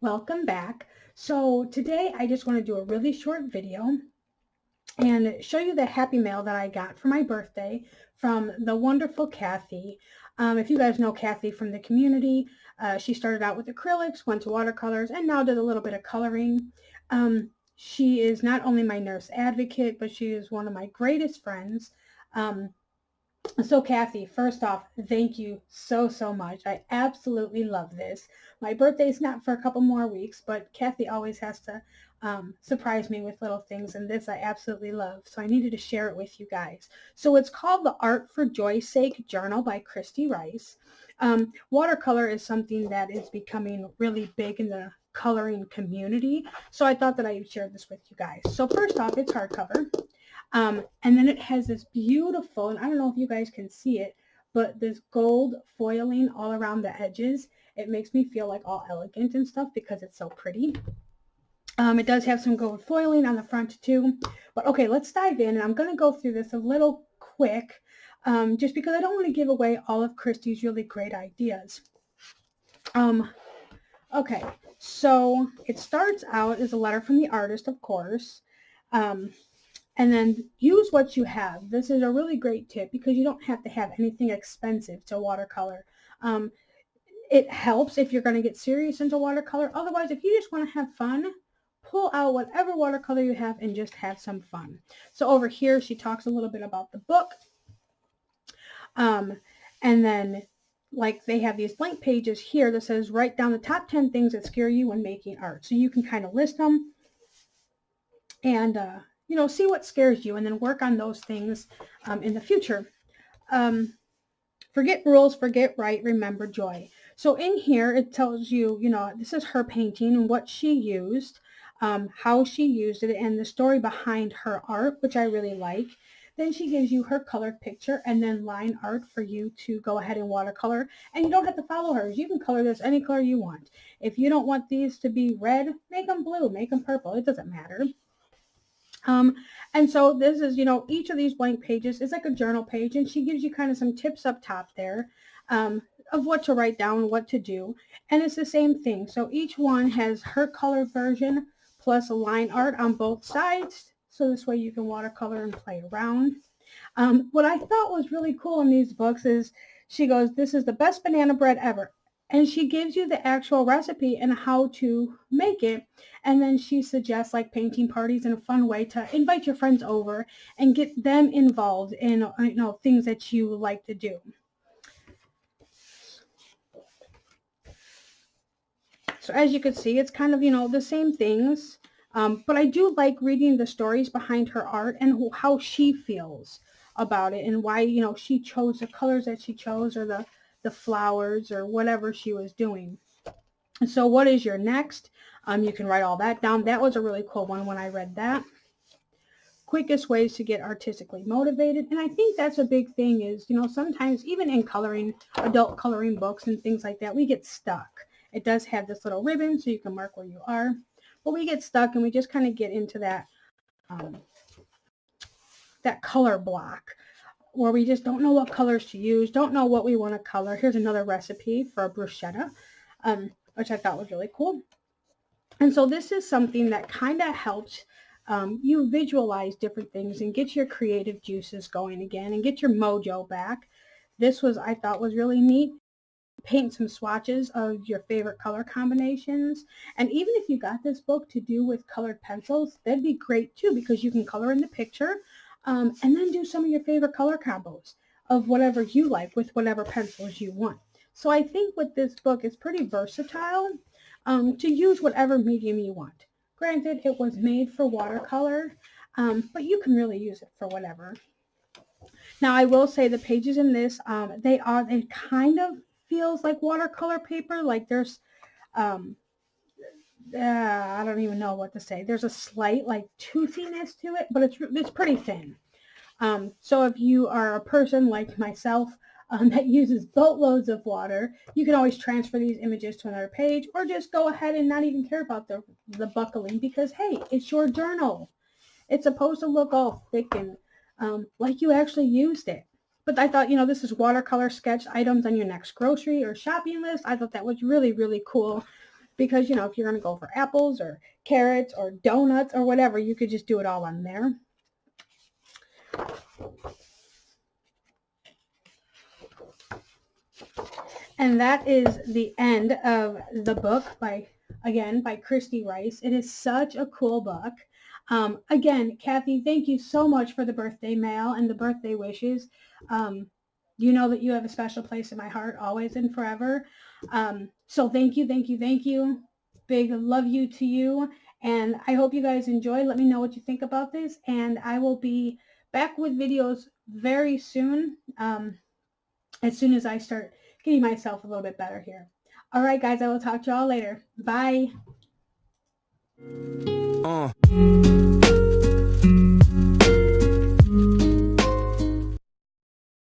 Welcome back. So today I just want to do a really short video and show you the happy mail that I got for my birthday from the wonderful Kathy. If you guys know Kathy from the community, she started out with acrylics, went to watercolors, and now does a little bit of coloring. She is not only my nurse advocate, but she is one of my greatest friends. So Kathy, first off, thank you so much. I absolutely love this. My birthday's not for a couple more weeks, but Kathy always has to surprise me with little things, and this I absolutely love. So I needed to share it with you guys. So it's called the Art for Joy's Sake Journal by Kristy Rice. Watercolor is something that is becoming really big in the coloring community, so I thought that I would share this with you guys. So first off, it's hardcover. And then it has this beautiful, and I don't know if you guys can see it, but this gold foiling all around the edges. It makes me feel like all elegant and stuff because it's so pretty. It does have some gold foiling on the front too. But okay, let's dive in. And I'm going to go through this a little quick just because I don't want to give away all of Kristy's really great ideas. Okay, so it starts out as a letter from the artist, of course. And then use what you have. This is a really great tip because you don't have to have anything expensive to watercolor. It helps if you're going to get serious into watercolor. Otherwise, if you just want to have fun, pull out whatever watercolor you have and just have some fun. So over here, she talks a little bit about the book. And then like they have these blank pages here that says write down the top 10 things that scare you when making art. So you can kind of list them and you know, see what scares you and then work on those things in the future. Forget rules, forget right, remember joy. So in here, it tells you, you know, this is her painting and what she used, how she used it, and the story behind her art, which I really like. Then she gives you her colored picture and then line art for you to go ahead and watercolor. And you don't have to follow hers. You can color this any color you want. If you don't want these to be red, make them blue, make them purple. It doesn't matter. And so this is, you know, each of these blank pages is like a journal page, and she gives you kind of some tips up top there of what to write down, what to do. And it's the same thing. So each one has her colored version plus a line art on both sides. So this way you can watercolor and play around. What I thought was really cool in these books is she goes, this is the best banana bread ever. And she gives you the actual recipe and how to make it. And then she suggests like painting parties and a fun way to invite your friends over and get them involved in, you know, things that you like to do. So as you can see, it's kind of, you know, the same things. But I do like reading the stories behind her art and how she feels about it and why, you know, she chose the colors that she chose or the flowers or whatever she was doing. And so what is your next? You can write all that down. That was a really cool one when I read that. Quickest ways to get artistically motivated. And I think that's a big thing is, you know, sometimes even in coloring, adult coloring books and things like that, we get stuck. It does have this little ribbon so you can mark where you are. But we get stuck and we just kind of get into that, that color block, where we just don't know what colors to use, don't know what we want to color. Here's another recipe for a bruschetta, which I thought was really cool. And so this is something that kind of helps you visualize different things and get your creative juices going again and get your mojo back. This was, I thought, was really neat. Paint some swatches of your favorite color combinations. And even if you got this book to do with colored pencils, that'd be great too, because you can color in the picture and then do some of your favorite color combos of whatever you like with whatever pencils you want. So I think with this book, it's pretty versatile to use whatever medium you want. Granted, it was made for watercolor, but you can really use it for whatever. Now, I will say the pages in this, they kind of feels like watercolor paper. Like there's, I don't even know what to say. There's a slight like toothiness to it, but it's pretty thin. So if you are a person like myself that uses boatloads of water, you can always transfer these images to another page or just go ahead and not even care about the buckling because, hey, it's your journal. It's supposed to look all thick and like you actually used it. But I thought, you know, this is watercolor sketch items on your next grocery or shopping list. I thought that was really, really cool. because, you know, if you're going to go for apples or carrots or donuts or whatever, you could just do it all on there. And that is the end of the book by Kristy Rice. It is such a cool book. Again, Kathy, thank you so much for the birthday mail and the birthday wishes. You know that you have a special place in my heart always and forever. So thank you, thank you, thank you. Big love you to you. And I hope you guys enjoy. Let me know what you think about this. And I will be back with videos very soon, as soon as I start getting myself a little bit better here. All right, guys, I will talk to y'all later. Bye.